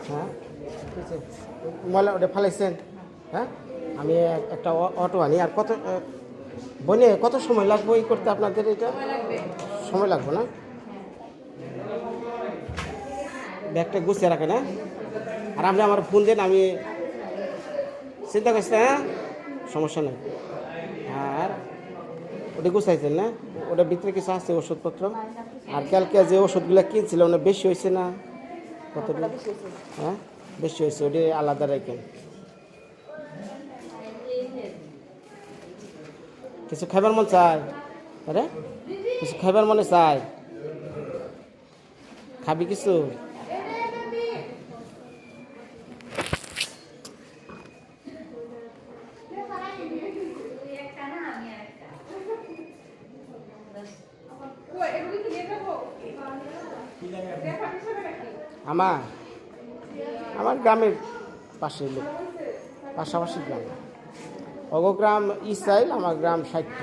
হ্যাঁ ময়লা ওটা ফেলাইছেন। হ্যাঁ আমি একটা অটো আনি। আর কত বনে কত সময় লাগবে এই করতে আপনাদের? এটা সময় লাগবে না? ব্যাগটা গুছিয়ে রাখেন। হ্যাঁ আর আপনি আমার ফোন দেন, আমি চিন্তা করছি। হ্যাঁ সমস্যা নেই। আর ওটা গুছাইছেন না? ওটার ভিতরে কিছু আছে ওষুধপত্র? আর কালকে যে ওষুধগুলো কিনছিল ওটা বেশি হয়েছে না? কতটা? হ্যাঁ বেশি হয়েছে, ওটা আলাদা রাখেন। কিছু খাইবার মন চায়? আরে কিছু খাইবার মনে চায়? খাবি কিছু? আমার গ্রামের পাশের লোক, পাশাপাশি গ্রাম। অগ গ্রাম ইসাইল, আমার গ্রাম 60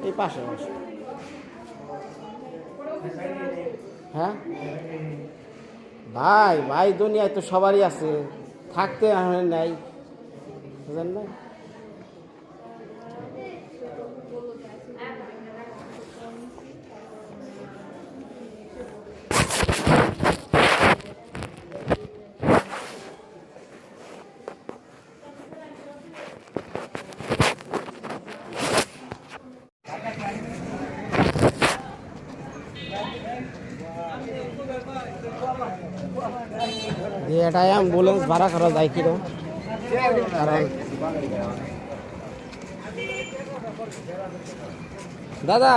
এই পাশাপাশি। হ্যাঁ ভাই ভাই দুনিয়ায় তো সবারই আছে, থাকতে নাই, বুঝলেন না? এটা অ্যাম্বুলেন্স ভাড়া করা যায় কিরকম? কারণ দাদা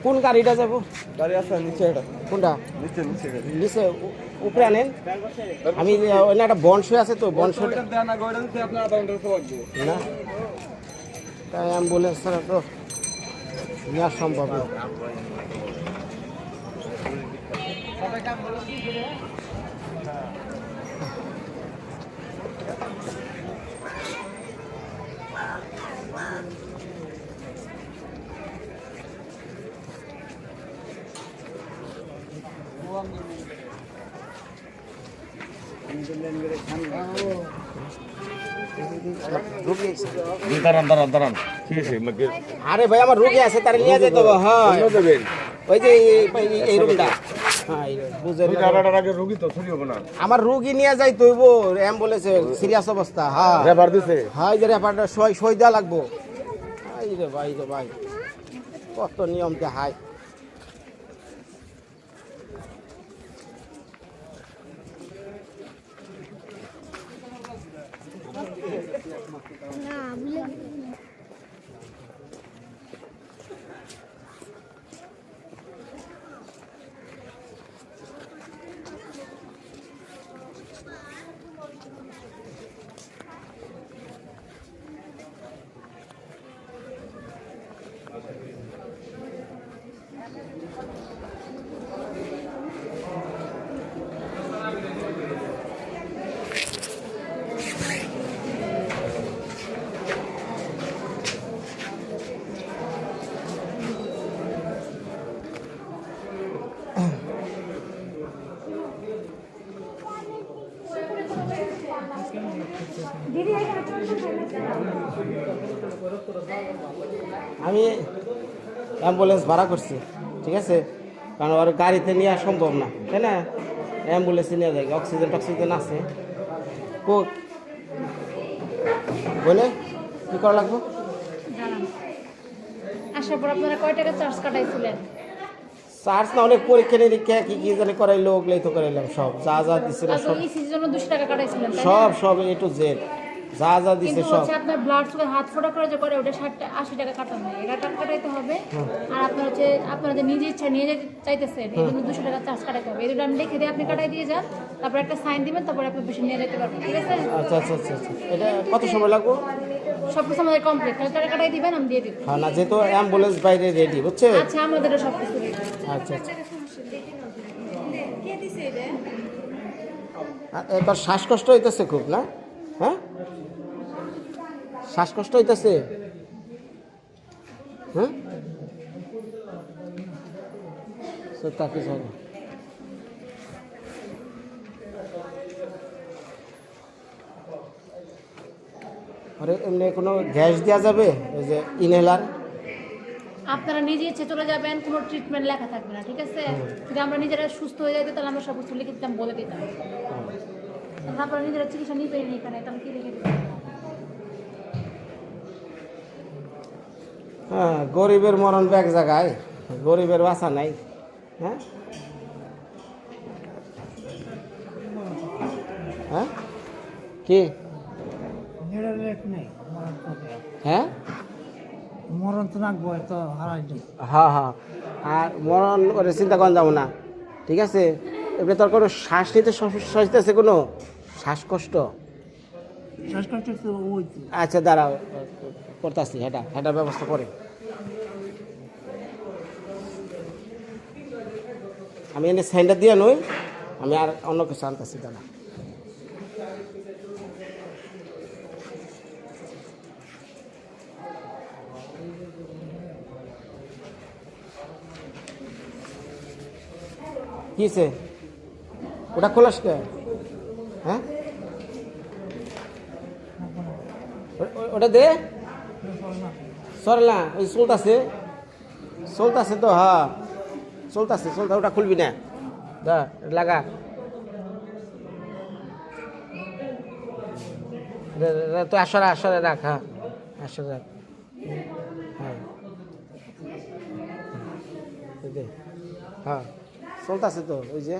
কোন গাড়িটা যাবো? গাড়ি আছে নিচে, এটা কোনটা? নিচে নিচে নিচে উপরে আনেন। আমি ওই একটা বনশো আছে তো, বনশো না তাই অ্যাম্বুলেন্স ছাড়া তো নেওয়া সম্ভব না। দাঁড়ান ঠিক আছে। আরে ভাই আমার রোগী আছে, তার নিয়ে যেতে হবে। হ্যাঁ ওই যে এই রুমটা, হ্যাঁ বুঝে রোগী তো ছড়িয়ে না। আমার রোগী নিয়ে যাই তৈব অ্যাম্বুলেন্সে, সিরিয়াস অবস্থা। হ্যাঁ রেফার দিছে। হ্যাঁ যে রেফারটা সই দেওয়া লাগবো। এই রে ভাই কত নিয়ম দেখায়। আমি অ্যাম্বুলেন্স ভাড়া করছি, ঠিক আছে? কারণ ওর গাড়িতে নেওয়া সম্ভব না, তাই না? অ্যাম্বুলেন্সে নিয়ে যায়, অক্সিজেন টক্সিজেন আছে। বলে কী করা লাগবো? আসার পর আপনারা কয় টাকা চার্জ কাটাইছিলেন? চার্জ না, অনেক পরীক্ষা নিরীক্ষা কি জানি করাইলো, ওগুলোই তো করাইলাম। সব যা দিছিল সব, ইসির জন্য 200 টাকা কাটাইছিলেন সব এ টু জেড যা দিছে কিন্তু সব। হচ্ছে আপনার ব্লাড সুগার হাত ফোটা করে যে করে ওটা 80 টাকা কাটানো হয়, এটা টাকা কাটাইতে হবে। আর আপনার হচ্ছে আপনারা যে নিজে ইচ্ছা নিয়ে যেতে চাইতেছেন এই জন্য 200 টাকা চার্জ কাটাইতে হবে। এই দুটো আমি লিখে দিয়ে আপনি কাটাই দিয়ে যান, তারপর একটা সাইন দিবেন, তারপর আপনি পেশেন্ট নিয়ে যেতে পারবেন, ঠিক আছে? আচ্ছা। এটা কত সময় লাগবে? সব কিছু আমাদের কমপ্লিট, টাকা কাটাই দিবেন, আমি দিয়ে দিব। হ্যাঁ না, যেহেতু অ্যাম্বুলেন্স বাইরে রেডি, বুঝছে? আচ্ছা আমাদেরও সব কিছু রেডি। আচ্ছা এবার শ্বাসকষ্ট হইতেছে খুব, না? হ্যাঁ শ্বাসকষ্ট হইতেছে? হ্যাঁ, তা কিছু হবে। আরে এমনি কোনো গ্যাস দেওয়া যাবে, ওই যে ইনহেলার? আপনারা নিজে ইচ্ছে চলে যাবেন, কোনো ট্রিটমেন্ট লেখা থাকবে না, ঠিক আছে? যদি আমরা নিজেরা সুস্থ হয়ে যাইতে তাহলে আমরা সব কিছু লিখে দিতাম, বলে দিতাম। আপনারা নিজেরা চিকিৎসা নিতে পারেন এখানে, তাহলে কি লিখে দিতাম? হ্যাঁ, গরিবের মরণ এক জায়গায়, গরিবের বাসা নাই। হ্যাঁ হ্যাঁ, কি? হ্যাঁ, মরণ তো নাকবো, তো হারাই নেই। হ্যাঁ হ্যাঁ, আর মরণ করে চিন্তা করেন যাবো না, ঠিক আছে? এবারে তোর কোনো শ্বাস নিতে সমস্যা হইতেছে, কোনো শ্বাসকষ্ট? শ্বাসকষ্ট তো ওই তো। আচ্ছা দাঁড়াও, করতেছি, হেটার ব্যবস্থা করে। আমি এনে সাইনটা দিয়ে নই, আমি আর অন্য কিছু আনতেছি, দাঁড়া। কিসে ওটা খোলাস কে? হ্যাঁ, ওটা দে, সরলা, ওই চলতেছে তো। হ্যাঁ চলতেছে, ওটা খুলবি না, দা লাগা। তো আসরে রাখ, হ্যাঁ আসরে রাখ। হ্যাঁ দে, হ্যাঁ চলতেছে তো, ওই যে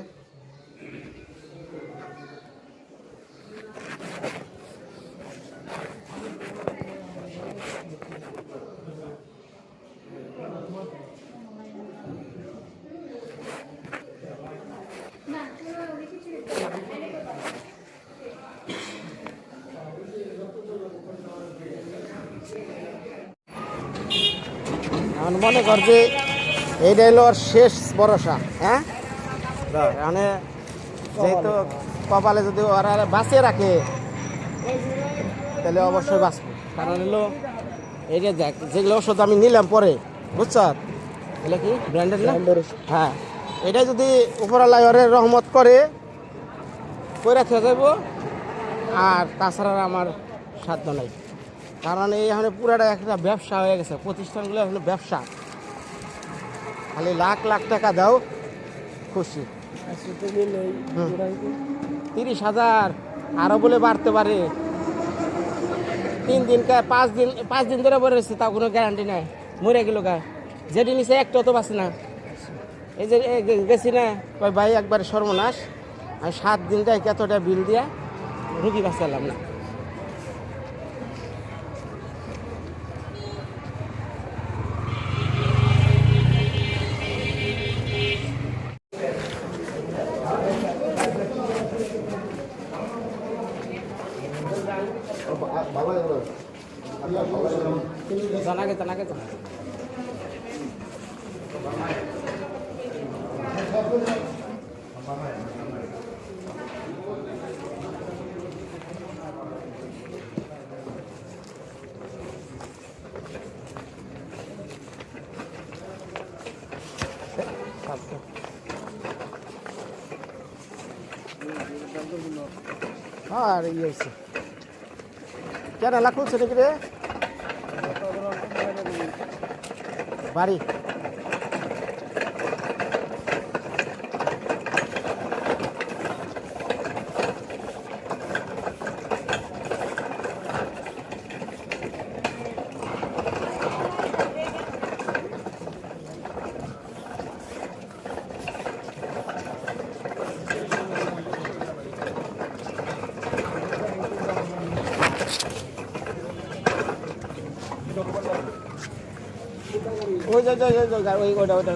এখন মনে কর যে এইটা হলো ওর শেষ ভরসা। হ্যাঁ, মানে যেহেতু কপালে যদি ওরা বাঁচিয়ে রাখে তাহলে অবশ্যই বাঁচবো। কারণ হলো এই যে দেখ, যেগুলো ওষুধ আমি নিলাম পরে, বুঝছ, এগুলো কি ব্র্যান্ডেড না? হ্যাঁ, এটা যদি উপরওয়ালা ওরে রহমত করে রাখতে যাবো, আর তাছাড়া আমার সাধ্য নাই। কারণ এই এখানে পুরাটা একটা ব্যবসা হয়ে গেছে, প্রতিষ্ঠানগুলো এখন ব্যবসা। খালি লাখ লাখ টাকা দাও, খুশি। 30,000 আরো বলে বাড়তে পারে। 3 দিন 5 দিন ধরে বলে রয়েছে, তাও কোনো গ্যারান্টি নাই। মরে গেল গা, যেটি নিচে একটা তো বাঁচে না। এই যে গেছি না, কই ভাই একবারে সর্বনাশ, আমি 7 দিন যাই কতটা বিল দিয়া রুগী বাঁচালাম না। জানা গেছে আর ইয়ে হয়েছে কেন লাখ খুলছে নাকি রে বাড়ি? ওইটা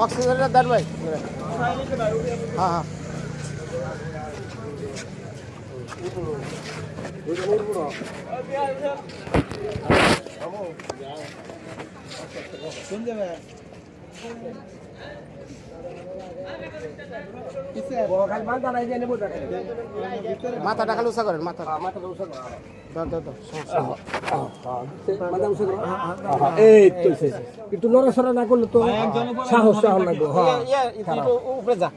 অক্সিজেনটা দেন ভাই। হ্যাঁ হ্যাঁ, কোন যাবে? মাথাটা খালি উঁচা করেন, মাথা ধর ধর ধর, সমস্যা নেই। এই তো একটু নড়াচড়া না করলে তো সাহস লাগবে। হ্যাঁ একটু উপরে যা।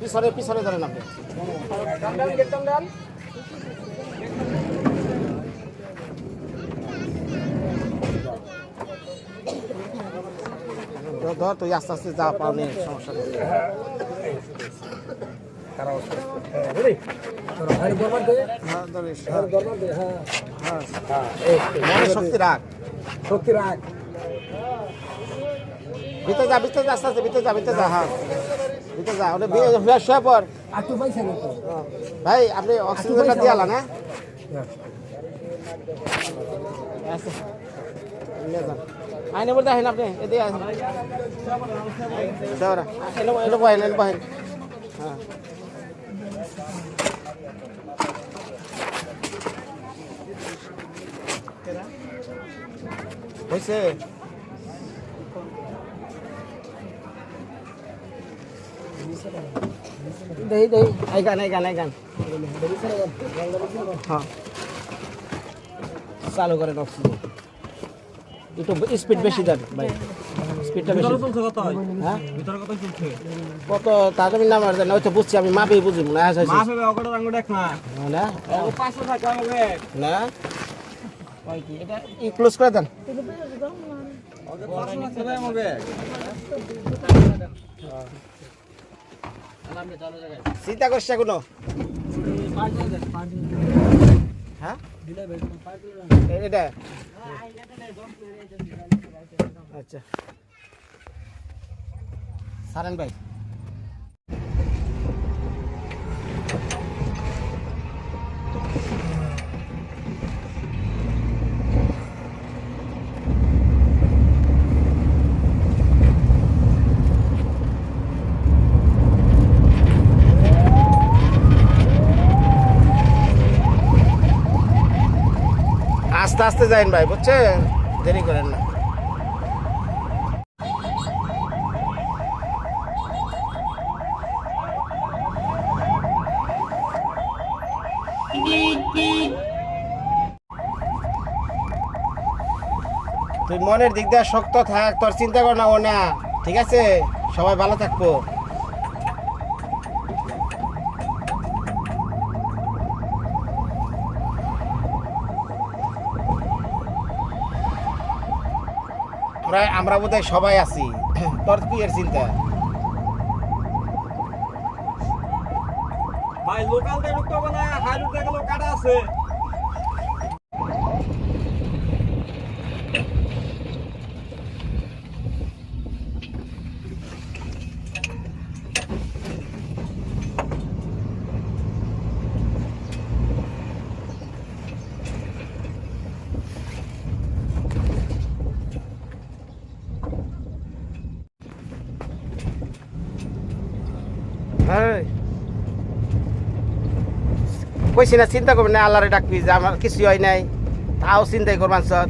পিছনে পিছনে ধরেন আপনি। ধর তুই আস্তে আস্তে যা পাও নেই, সমস্যা নেই। হ্যাঁ, ধরিস, হ্যাঁ। মনে শক্তি রাখ। শক্তি রাখ। ভিতরে যা, ভিতরে যা, আস্তে আস্তে ভিতরে যা, ভিতরে যা। হ্যাঁ ভিতরে যা, ওটা শুয়ে পর। একটু পয়সা নেই তো। ভাই আপনি অক্সিজেনটা দিয়ে আলান, হ্যাঁ আইনে বলতে আসেন আপনি, এদিকে আসেন। এটা বহেন, এটা বহেন। হ্যাঁ হয়েছে। দেই দেই, আইগান আইগান আইগান। হ্যাঁ চালু করেন অক্সিজেন, একটু স্পিড বেশি দেন ভাই, স্পিডটা বেশি। হ্যাঁ কত তাড়াতাড়ি নাম আর দেন, ওই তো বুঝছি আমি, মাপেই বুঝি না। না না ওই কি এটা ই ক্লোজ করে দেন। চিন্তা করছে কোনো? হ্যাঁ এটা আচ্ছা সারেন ভাই। আস্তে আস্তে যাইন ভাই, বুঝছেন, দেরি করেন না। তুই মনের দিক দিয়ে শক্ত থাক, তোর চিন্তা কর না ও না, ঠিক আছে? সবাই ভালো থাকবো। আমরা বোধহয় সবাই আছি, তোর কি এর চিন্তা? ভাই লোকাল দিয়ে ঢুকতে হবে না, হাই রুটে গেলেও কাটা আছে। কইছি না চিন্তা করবেন না, আল্লাহরে ডাকবি যে আমার কিছু হয় নাই, তাও চিন্তাই করবান সব।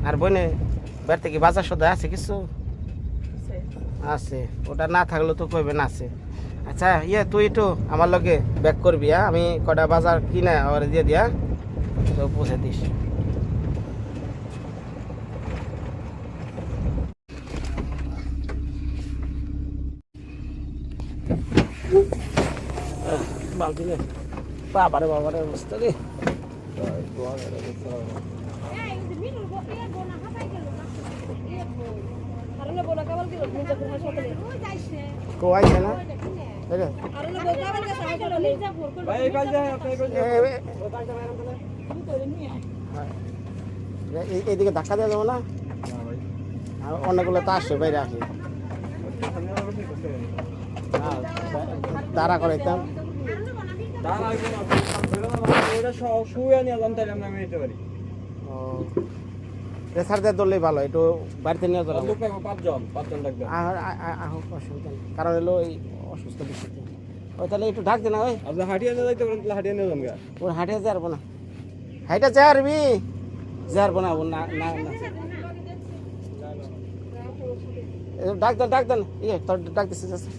আর বইনে বের থেকে বাজার সদায় আছে কিছু আছে, ওটা না থাকলেও তো কইবেন আছে। আচ্ছা ইয়ে তুই একটু আমার লগে ব্যাক করবি, হ্যাঁ আমি কটা বাজার কিনা ওর দিয়ে দিয়া তো পৌঁছে দিস। বালতি নে, বাবারে বাবারে অবস্থা রে। কোয়াইছে না এইদিকে ধাক্কা দেওয়া যাবো না, আর অনেকগুলো তো আসছে বাইরে আসে, তারা করাইতাম। রেসারদের ধরলেই ভালো, একটু বাড়িতে নিয়ে যাবো। কারণ এলো এই অসুস্থ বেশি, ওই তাহলে একটু ঢাক দে না, ওই হাটিয়ে নিয়ে যাইতে পারেন, হাটিয়ে নিয়ে যান। ওর হাঁটিয়ে যাবো না। হাইটা যারবি যারবো না না না না ডাক দেন ইয়ে তোর ডাক দিচ্ছে যাচ্ছে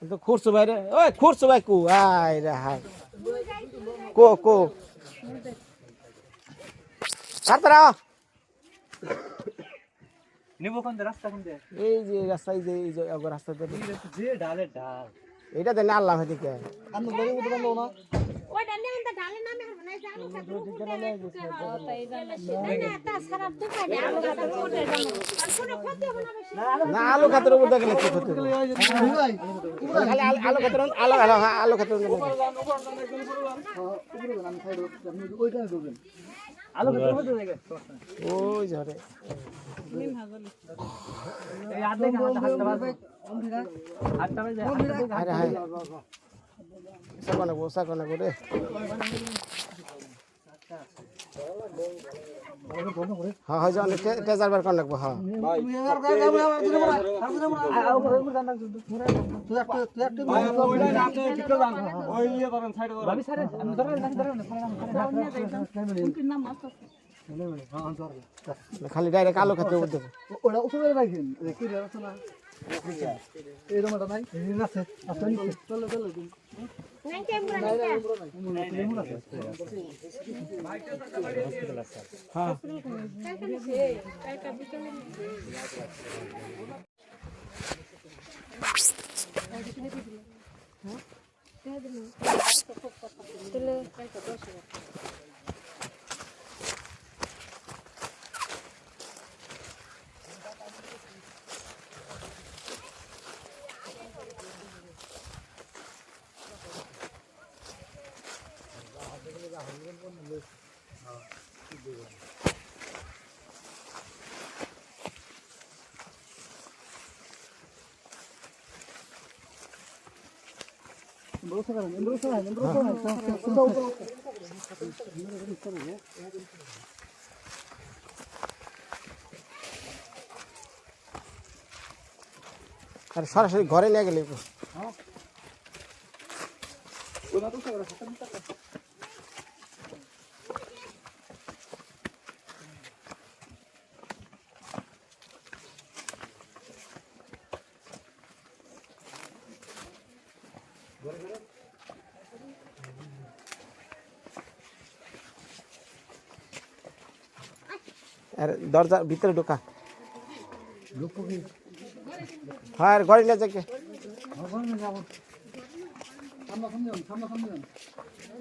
তো খুঁড়ছো ভাই রে ওই খুঁড়ছো ভাই কু আয় রে হাই কো তাড়াতাড়ি নিবো কোন রাস্তা কোন দে এই যে রাস্তায় যে এই যে রাস্তাতে যে ডালে ডাল এটা দেন আল্লাহ এদিকে আমি গড়ে উঠে বন্ধ না ওইটা নিয়ে আমরা ডালে নামে হবে না জানো কত উপরে না তা সারা তো কাটে আলো কাটা উপরে জানো আর কোনো ক্ষতি হবে না বেশি না আলু খাতের উপর দেখলে কি ক্ষতি হবে? খালি আলু খাতের আলু খাতের আলো কত হতে লাগে ওই ঝরে এই আধে হাতটা বাজে হাতটা বাজে আরে হাই সাকনা করে হ্যাঁ হয় যান টেজার বার করে রাখবো হ্যাঁ খালি ডাইরেক্ট আলু খাতে উপর দেবো ওটা উপরে রাখেন কি রে আছে না এরকম একটা নাই আছে আছে চলো চলো নাই ক্যামেরা হ্যাঁ আর সরাসরি ঘরে নিয়ে গেলে আর দরজা ভিতরে ঢোকা হ্যাঁ আর ঘরে নিয়ে যাকে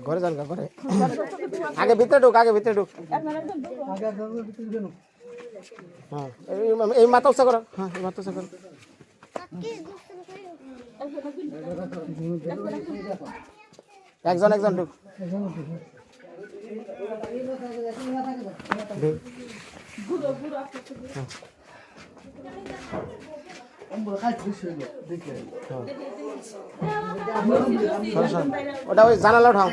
ঘরে যান গা ঘরে আগে ভিতরে ঢুক হ্যাঁ এই মাথা উঁচা করো হ্যাঁ এই মাথা উঁচা করো একজন ঢুক ওটা ওই জানালা উঠাও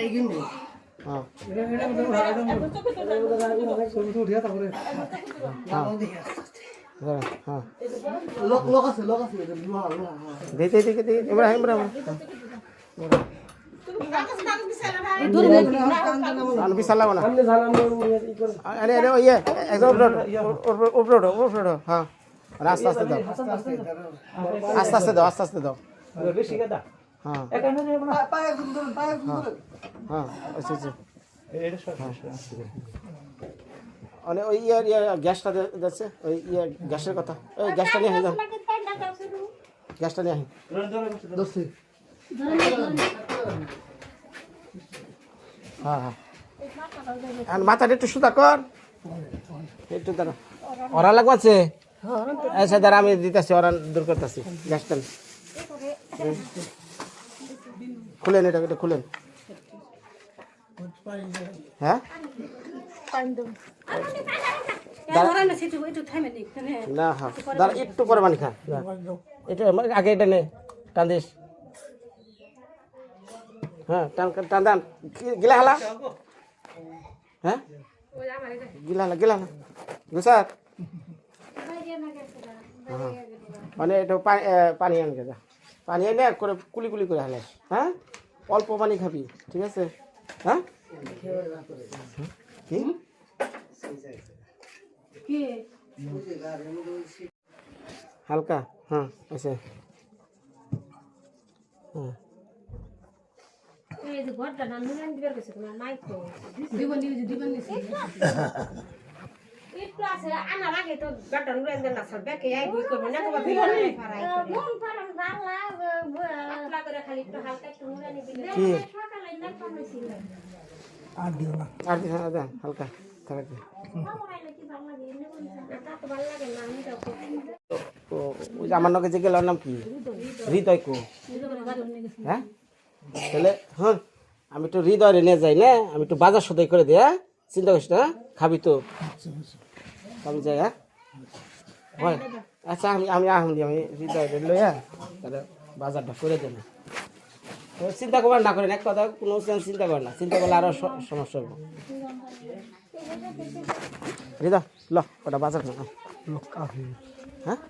হ্যাঁ হ্যাঁ বিশাল লাগো না ইয়ে একদম উপরে হ্যাঁ আস্তে আস্তে দাও হ্যাঁ অনেক ওই গ্যাসটা যাচ্ছে ওই গ্যাসের কথা ওই গ্যাসটা নিয়ে আসি গ্যাসটা নিয়ে আসি হ্যাঁ আর মাথাটা একটু সুতা কর একটু দাঁড়া ওরা লাগবাছে আচ্ছা দাঁড়া আমি দিতেছি ওরা দূর করতেছি গ্যাসটা খুলেন এটা খুলেন হ্যাঁ না হ্যাঁ দাঁড়া একটু পরে পানি খা এটা আগে এটা নে টান দিস হ্যাঁ টান টান টান গিলা হালা হ্যাঁ গিলা হালা গিলা হালা গুসার মানে এটা পানি আনকে যা পানি এনে করে কুলি কুলি করে হালে হ্যাঁ অল্প পানি খাবি ঠিক আছে হ্যাঁ কি হালকা হ্যাঁ আছে হ্যাঁ এই যে ঘরটা না নুন দিবার কইছে তোমার নাই তো একটু আছে আনার আগে তো ঘরটা নুন দেন না সব ব্যাকে আই বই করব না তোমার ভিতরে পারাই মন পারান বাংলা পাতলা করে খালি একটু হালকা একটু নুরানি দিলে কি সকালে না পাইছিল আর দিও না আর কি হ্যাঁ দে হালকা থাকবে আমারে কি ভালো লাগে এমনি বলছে তা তো ভালো লাগে না আমি তো তো ওই যে আমার নকে যে গেলার নাম কি হৃদয় কো হ্যাঁ তাহলে হ্যাঁ আমি একটু হৃদয় নিয়ে যাই না আমি একটু বাজার সদাই করে দিই হ্যাঁ চিন্তা করিস না খাবি তো আমি যাই হ্যাঁ হয় আচ্ছা আমি আমি আমি হৃদয় লইয়া তাহলে বাজারটা করে দেব চিন্তা করবার না করেন এক কথা কোনো চিন্তা করেন না চিন্তা করলে আরো সমস্যা হবে হৃদয় ল ওটা বাজার না লোক কাফি হ্যাঁ